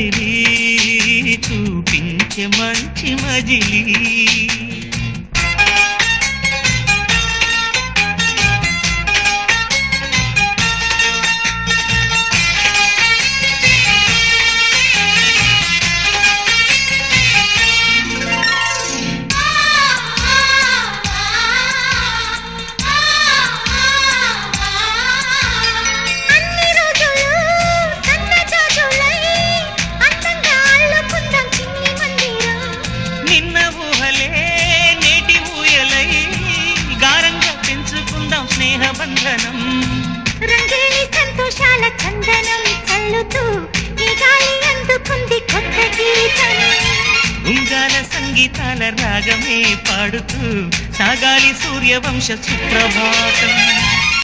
కదిలి చూపించే మంచి మజిలీ బంధనం రంగేలి సంతోషాల చందనం చల్లుతూ ఈ గాలి అందుకుంది కొత్త గీతం ఉంగాల సంగీతాల రాగమే పాడుతూ సాగాలి సూర్యవంశ సుప్రభాతం